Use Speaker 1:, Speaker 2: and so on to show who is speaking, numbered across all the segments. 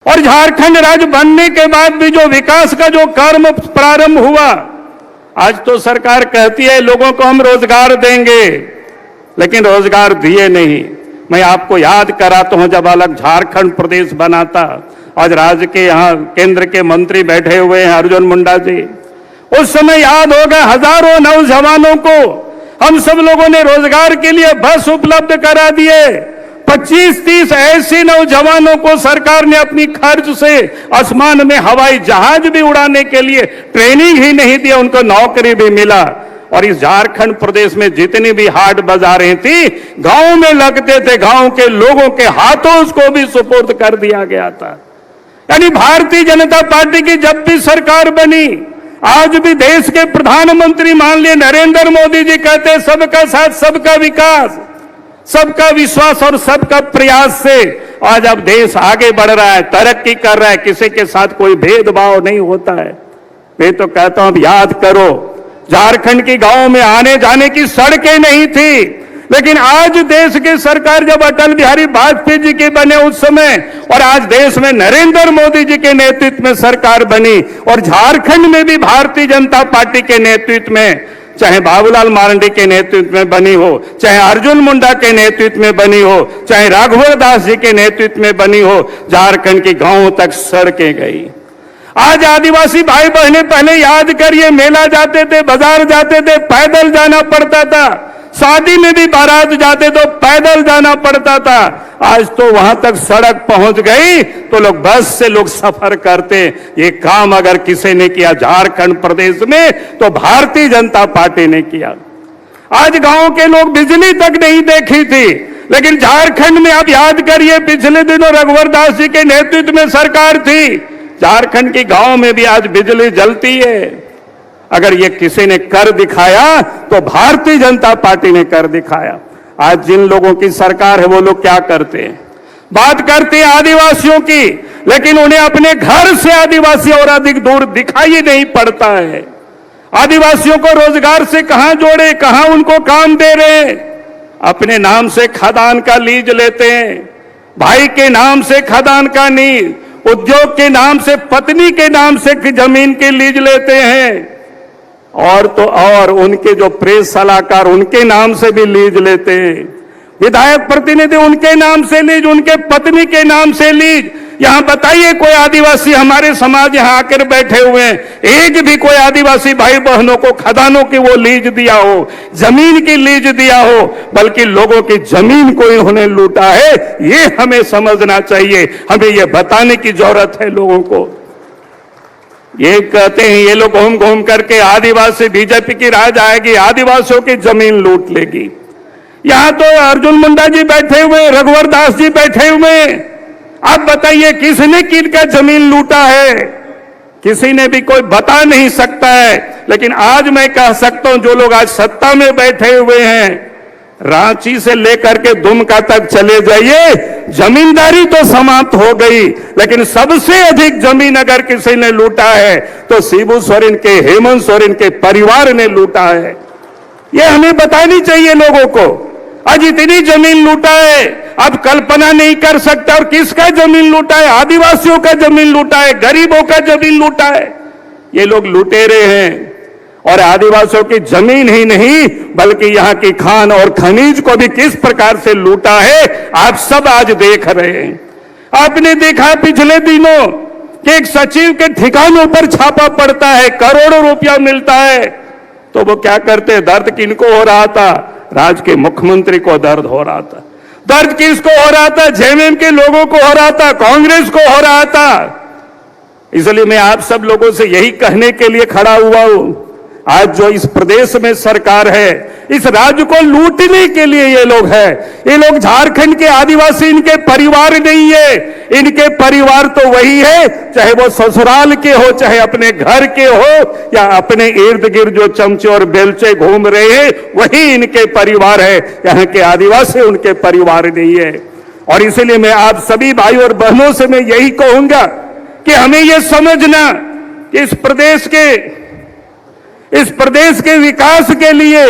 Speaker 1: और झारखंड राज्य बनने के बाद भी जो विकास का जो कर्म प्रारंभ हुआ, आज तो सरकार कहती है लोगों को हम रोजगार देंगे, लेकिन रोजगार दिए नहीं। मैं आपको याद कराता हूं, जब अलग झारखंड प्रदेश बना था, आज राज्य के यहां केंद्र के मंत्री बैठे हुए हैं अर्जुन मुंडा जी, उस समय याद होगा हजारों नौजवानों को हम सब लोगों ने रोजगार के लिए बस उपलब्ध करा दिए। 25-30 ऐसे नौजवानों को सरकार ने अपनी खर्च से आसमान में हवाई जहाज भी उड़ाने के लिए ट्रेनिंग ही नहीं दी, उनको नौकरी भी मिला। और इस झारखंड प्रदेश में जितनी भी हाट बाजारें थी गांव में लगते थे, गांव के लोगों के हाथों उसको भी सुपुर्द कर दिया गया था। यानी भारतीय जनता पार्टी की जब भी सरकार बनी, आज भी देश के प्रधानमंत्री मान लिए नरेंद्र मोदी जी कहते हैं सबका साथ सबका विकास, सबका विश्वास और सबका प्रयास से आज अब देश आगे बढ़ रहा है, तरक्की कर रहा है, किसी के साथ कोई भेदभाव नहीं होता है। मैं तो कहता हूं अब याद करो, झारखंड की गांव में आने जाने की सड़कें नहीं थी, लेकिन आज देश की सरकार जब अटल बिहारी वाजपेयी जी के बने उस समय, और आज देश में नरेंद्र मोदी जी के नेतृत्व में सरकार बनी, और झारखंड में भी भारतीय जनता पार्टी के नेतृत्व में, चाहे बाबूलाल मरांडी के नेतृत्व में बनी हो, चाहे अर्जुन मुंडा के नेतृत्व में बनी हो, चाहे राघव दास जी के नेतृत्व में बनी हो, झारखंड की गांवों तक सड़कें गई। आज आदिवासी भाई बहनें पहले याद करिए, मेला जाते थे, बाजार जाते थे, पैदल जाना पड़ता था, शादी में भी बारात जाते तो पैदल जाना पड़ता था। आज तो वहां तक सड़क पहुंच गई तो लोग बस से लोग सफर करते। ये काम अगर किसी ने किया झारखंड प्रदेश में तो भारतीय जनता पार्टी ने किया। आज गांव के लोग बिजली तक नहीं देखी थी, लेकिन झारखंड में आप याद करिए पिछले दिनों रघुवर दास जी के नेतृत्व में सरकार थी, झारखंड की गांव में भी आज बिजली जलती है। अगर ये किसी ने कर दिखाया तो भारतीय जनता पार्टी ने कर दिखाया। आज जिन लोगों की सरकार है वो लोग क्या करते हैं, बात करते हैं आदिवासियों की, लेकिन उन्हें अपने घर से आदिवासी और अधिक दूर दिखाई नहीं पड़ता है। आदिवासियों को रोजगार से कहां जोड़े, कहां उनको काम दे रहे, अपने नाम से खदान का लीज लेते हैं, भाई के नाम से खदान का लीज, उद्योग के नाम से, पत्नी के नाम से जमीन की लीज लेते हैं, और तो और उनके जो प्रेस सलाहकार उनके नाम से भी लीज लेते हैं, विधायक प्रतिनिधि उनके नाम से लीज, उनके पत्नी के नाम से लीज। यहां बताइए कोई आदिवासी हमारे समाज यहां आकर बैठे हुए हैं, एक भी कोई आदिवासी भाई बहनों को खदानों की वो लीज दिया हो, जमीन की लीज दिया हो, बल्कि लोगों की जमीन को इन्होंने लूटा है। ये हमें समझना चाहिए, हमें ये बताने की जरूरत है लोगों को। ये कहते हैं ये लोग घूम घूम करके आदिवासी, बीजेपी की राज आएगी, आदिवासियों की जमीन लूट लेगी। यहां तो अर्जुन मुंडा जी बैठे हुए, रघुवर दास जी बैठे हुए, आप बताइए किसने किनका जमीन लूटा है? किसी ने भी कोई बता नहीं सकता है। लेकिन आज मैं कह सकता हूं जो लोग आज सत्ता में बैठे हुए हैं, रांची से लेकर के दुमका तक चले जाइए, जमींदारी तो समाप्त हो गई, लेकिन सबसे अधिक जमीन अगर किसी ने लूटा है तो शिबू सोरेन के, हेमंत सोरेन के परिवार ने लूटा है। ये हमें बतानी चाहिए लोगों को। आज इतनी जमीन लूटा है, आप कल्पना नहीं कर सकते। और किसका जमीन लूटा है? आदिवासियों का जमीन लूटा है, गरीबों का जमीन लूटा है। ये लोग लुटेरे हैं, और आदिवासियों की जमीन ही नहीं बल्कि यहां की खान और खनिज को भी किस प्रकार से लूटा है आप सब आज देख रहे हैं। आपने देखा पिछले दिनों कि एक सचिव के ठिकानों पर छापा पड़ता है, करोड़ों रुपया मिलता है, तो वो क्या करते? दर्द किनको हो रहा था? राज्य के मुख्यमंत्री को दर्द हो रहा था। दर्द किसको हो रहा था? जेएमएम के लोगों को हो रहा था, कांग्रेस को हो रहा था। इसलिए मैं आप सब लोगों से यही कहने के लिए खड़ा हुआ हूं, आज जो इस प्रदेश में सरकार है, इस राज्य को लूटने के लिए ये लोग हैं। ये लोग झारखंड के आदिवासी इनके परिवार नहीं है, इनके परिवार तो वही है, चाहे वो ससुराल के हो, चाहे अपने घर के हो, या अपने इर्द गिर्द जो चमचे और बेलचे घूम रहे हैं वही इनके परिवार है। यहाँ के आदिवासी उनके परिवार नहीं है। और इसलिए मैं आप सभी भाई और बहनों से मैं यही कहूंगा कि हमें यह समझना कि इस प्रदेश के विकास के लिए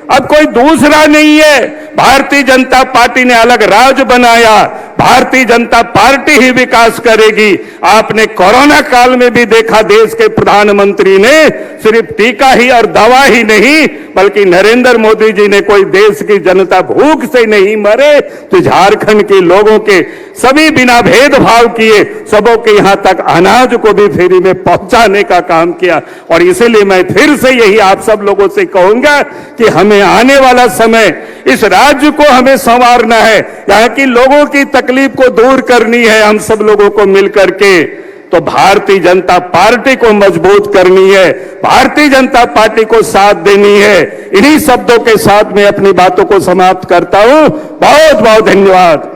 Speaker 1: अब कोई दूसरा नहीं है। भारतीय जनता पार्टी ने अलग राज बनाया, भारतीय जनता पार्टी ही विकास करेगी। आपने कोरोना काल में भी देखा, देश के प्रधानमंत्री ने सिर्फ टीका ही और दवा ही नहीं, बल्कि नरेंद्र मोदी जी ने कोई देश की जनता भूख से नहीं मरे तो झारखंड के लोगों के सभी बिना भेदभाव किए सबों के यहां तक अनाज को भी फ्री में पहुंचाने का काम किया। और इसीलिए मैं फिर से यही आप सब लोगों से कहूंगा कि हमें आने वाला समय इस राज्य को हमें संवारना है, यहाँ की लोगों की तकलीफ को दूर करनी है हम सब लोगों को मिलकर के। तो भारतीय जनता पार्टी को मजबूत करनी है, भारतीय जनता पार्टी को साथ देनी है। इन्हीं शब्दों के साथ मैं अपनी बातों को समाप्त करता हूं। बहुत बहुत धन्यवाद।